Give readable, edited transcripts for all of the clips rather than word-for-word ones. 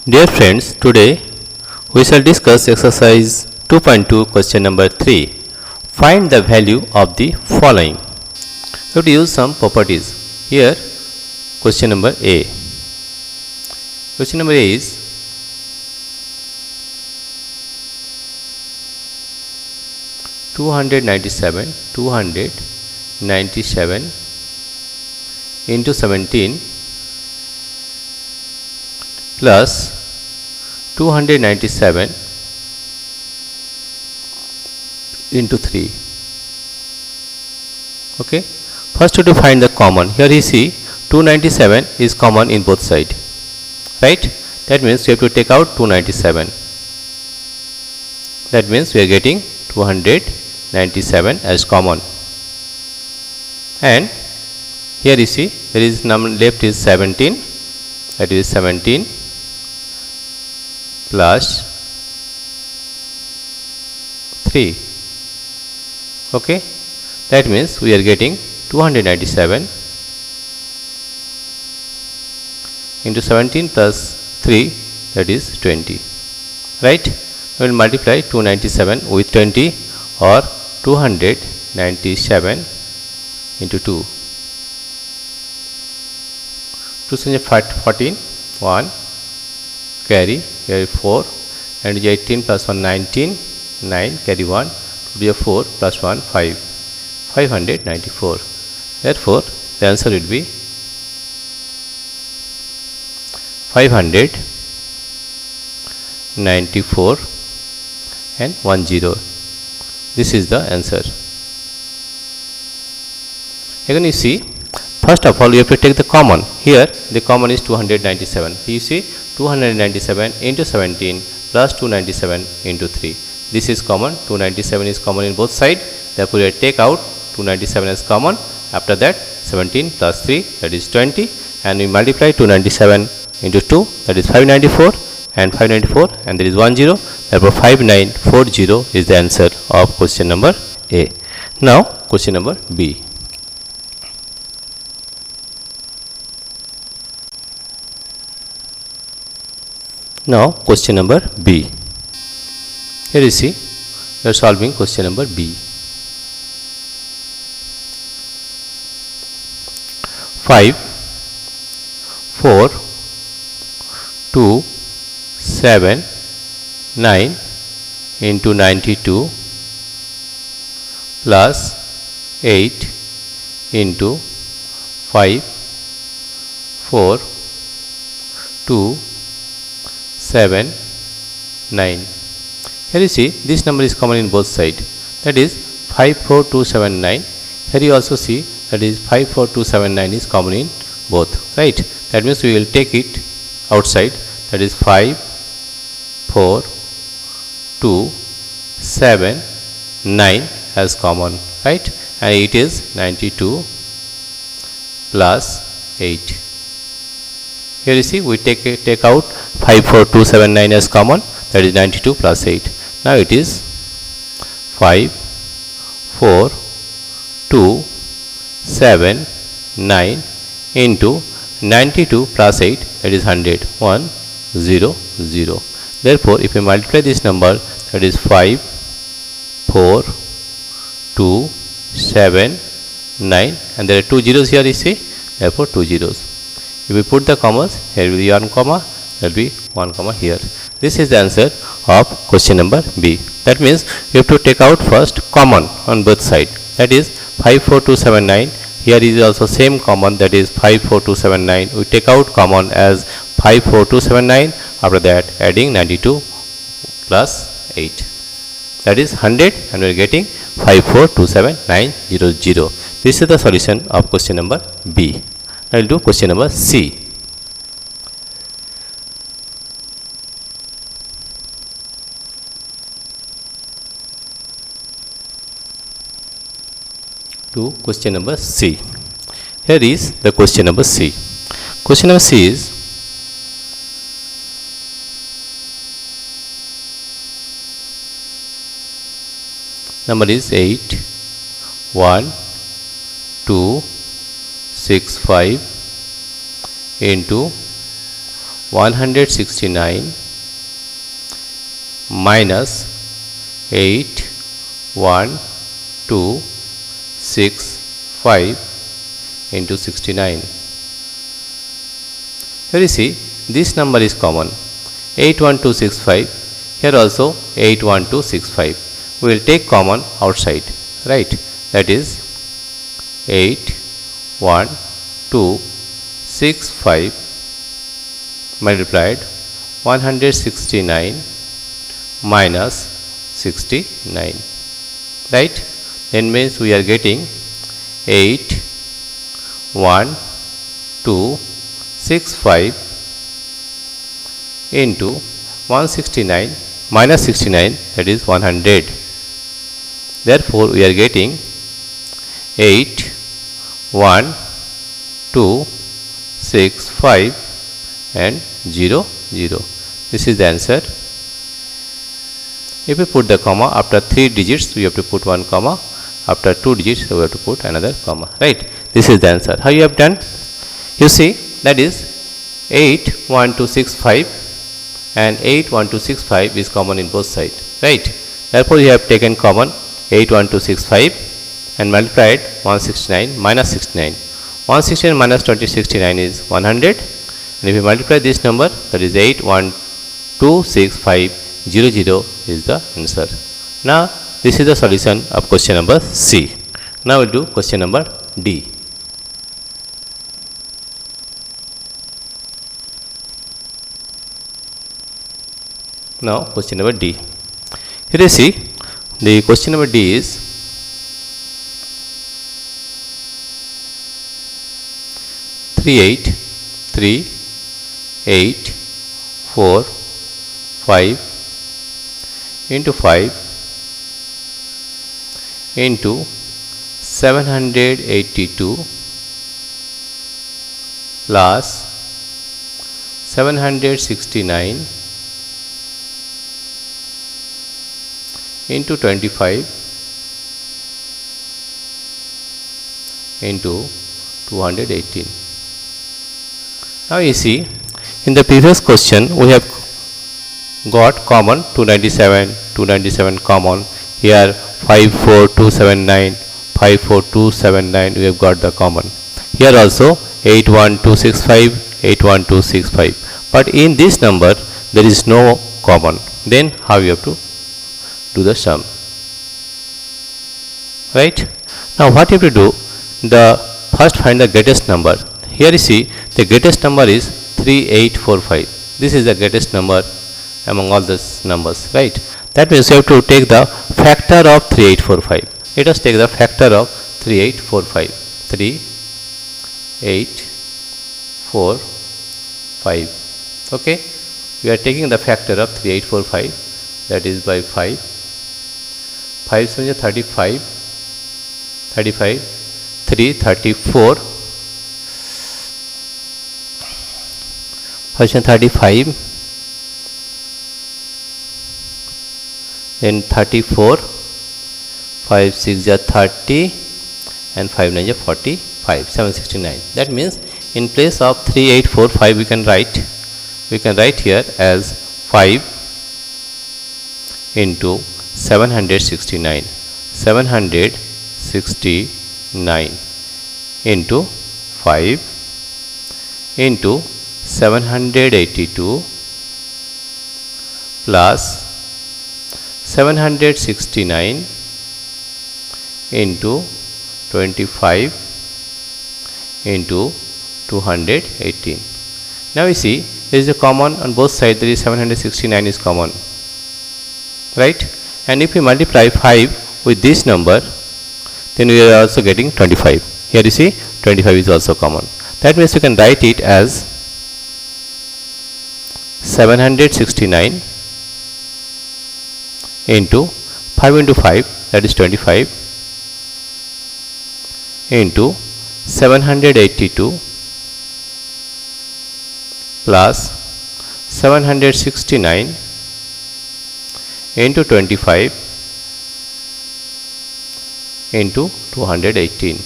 Dear friends, today we shall discuss exercise 2.2 question number 3. Find the value of the following. We have to use some properties. Here question number A. Question number A is two hundred ninety seven into 17 plus 297 into 3. Okay, first to find the common. Here you see 297 is common in both sides, right? That means we have to take out 297. That means we are getting 297 as common. And here you see there is number left is 17, that is 17 plus 3. Okay, that means we are getting 297 into 17 plus 3, that is 20, right? We will multiply 297 with 20 or 297 into 2. 2 14, 1 carry here 4 and 18 plus 1 19, 9 carry 1 to 4 plus 1 5, 594. Therefore the answer will be 594 and 10. This is the answer. Again you see, first of all you have to take the common. Here the common is 297. You see 297 into 17 plus 297 into 3. This is common. 297 is common in both sides. Therefore we take out 297 as common. After that 17 plus 3, that is 20, and we multiply 297 into 2, that is 594 and 594 and there is 10. Therefore 5940 is the answer of question number A. Now question number B. Now question number B. Here you see we are solving question number B. 5 4 2 7 9 into 92 plus 8 into 5 4 2 7 9. Here you see this number is common in both sides, that is 54279. Here you also see that is 54279 is common in both, right? That means we will take it outside, that is 5 4 2 7 9 as common, right? And it is 92 plus 8. Here you see we take out 54279 as common, that is 92 plus 8. Now it is 5 4 2 7 9 into 92 plus 8, that is 100, 1 0 0. Therefore if we multiply this number, that is 5 4 2 7 9 and there are 2 zeros here you see, therefore 2 zeros. If we put the commas, here will be 1 comma, there will be 1 comma here. This is the answer of question number B. That means you have to take out first common on both sides, that is 54279. Here is also same common, that is 54279. We take out common as 54279. After that adding 92 plus 8, that is 100, and we are getting 5427900. This is the solution of question number B. I will do question number C. To question number C. Here is the question number C. Question number C is number is 8 1 2 6 5 into 169 minus 8 1 2 6 5 into 69. Here you see this number is common, 81265. Here also 81265. We will take common outside, right? That is 81265 multiplied 169 minus 69, right? Then means we are getting 81265 into 169 minus 69, that is 100. Therefore, we are getting 81265 and 0 0. This is the answer. If we put the comma after 3 digits, we have to put one comma. After 2 digits, we have to put another comma, right? This is the answer. How you have done? You see, that is 81265 and 81265 is common in both sides, right? Therefore, you have taken common 81265 and multiplied 169 minus 69. 169 minus 2069 is 100, and if you multiply this number, that is 81265 0 0 is the answer. Now, this is the solution of question number C. Now, we will do question number D. Now, question number D. Here you see, the question number D is 3 8 3 8 4 5 into 5 into 782 plus 769 into 25 into 218. Now you see, in the previous question we have got common 297 common. Here 54279 54279 we have got the common. Here also 81265 81265, but in this number there is no common. Then how you have to do the sum, right? Now what you have to do, the first find the greatest number. Here you see, the greatest number is 3845. This is the greatest number among all these numbers, right? That means you have to take the factor of 3845. Let us take the factor of 3845. 3845. Okay, we are taking the factor of 3845, that is by 5. 5 7 is 35, 35, 3 34, 35, then 34, 5 6 is 30, and 5 9 is 45, 769. That means in place of 3845 we can write here as 5 into 769 into 5 into 782 plus 769 into 25 into 218. Now you see, there is a common on both sides. There is 769 is common, right? And if we multiply 5 with this number, then we are also getting 25. Here you see, 25 is also common. That means you can write it as 769 into 5 into 5, that is 25, into 782 plus 769 into 25 into 218.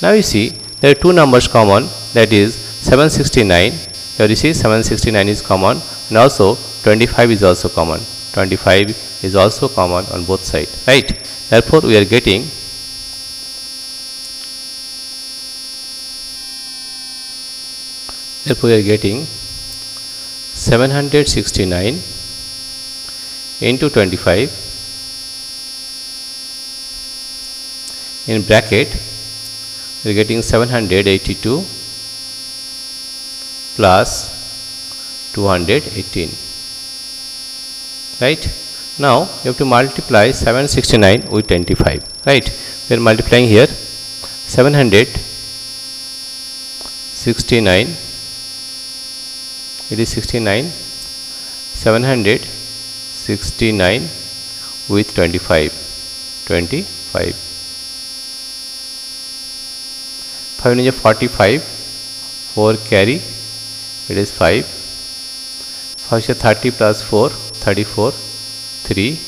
Now you see, there are two numbers common, that is 769 Here you see 769 is common, and also 25 is also common. 25 is also common on both sides, right? Therefore, we are getting 769 into 25 in bracket. We are getting 782 plus 218, right? Now you have to multiply 769 with 25, right? We are multiplying here 769, it is 69, 769 with 25, 5 is 45, 4 carry, it is 5, 5 is 30 plus 4, 34, 3,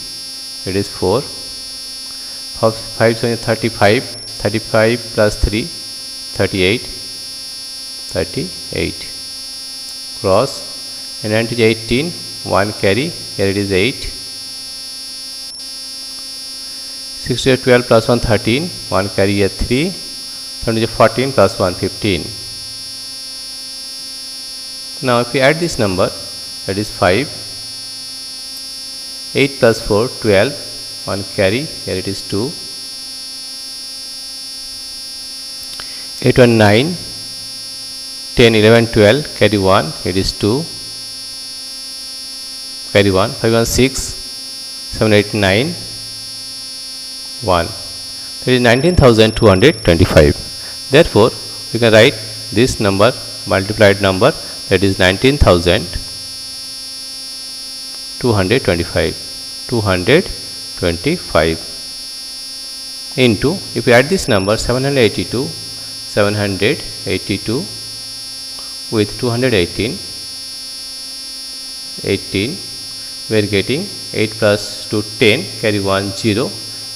it is 4, 5 is 35, 35 plus 3, 38, 38, cross, and then it is 18, 1 carry, here it is 8, 6 is 12 plus 1, 13, 1 carry here 3, 7 is 14 plus 1, 15. Now if we add this number, that is 5, 8 plus 4, 12, 1 carry, here it is 2, 8 1 9, 10 11 12, carry 1, it is 2, carry 1, 5 1 6, 7 8 9, 1, that is 19,225. Therefore, we can write this number, multiplied number, that is 19,225 into, if we add this number 782 with 218, 18, we are getting 8 plus 2 10, carry 1 0,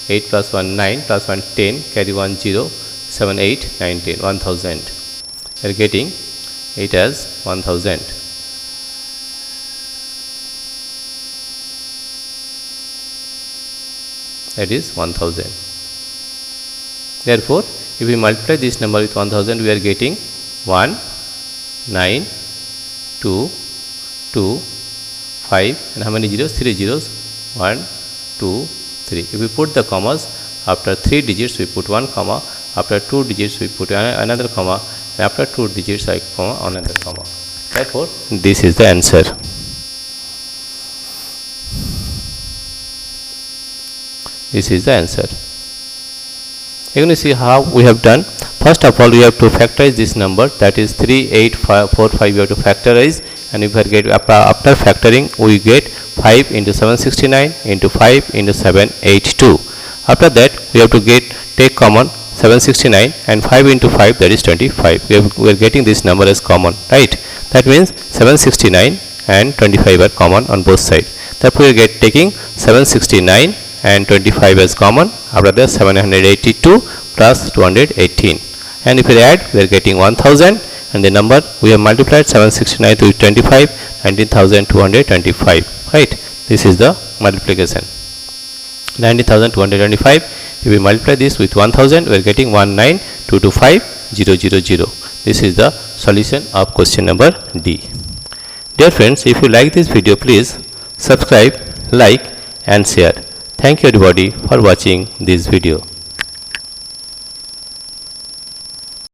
8 plus 1 9 plus 1 10, carry 1 0, 7 8 19, 1000. We are getting it as 1000. That is 1000. Therefore, if we multiply this number with 1000, we are getting 1 9 2 2 5, and how many zeros? 3 zeros, 1 2 3. If we put the commas, after 3 digits we put 1 comma, after 2 digits we put another comma, and after 2 digits I comma another comma. Therefore, this is the answer. This is the answer. You can see how we have done. First of all, we have to factorize this number, that is 38545. We have to factorize, and if we get after factoring, we get 5 into 769 into 5 into 782. After that, we have to take common 769 and 5 into 5, that is 25. We are getting this number as common, right? That means 769 and 25 are common on both sides. Therefore, we get taking 769 and 25 as common. After that, 782 plus 218, and if we add, we are getting 1000, and the number we have multiplied 769 to 25, 19,225, right? This is the multiplication, 19,225. If we multiply this with 1000, we are getting 19225,000. This is the solution of question number D. Dear friends, if you like this video, please subscribe, like and share. Thank you everybody for watching this video.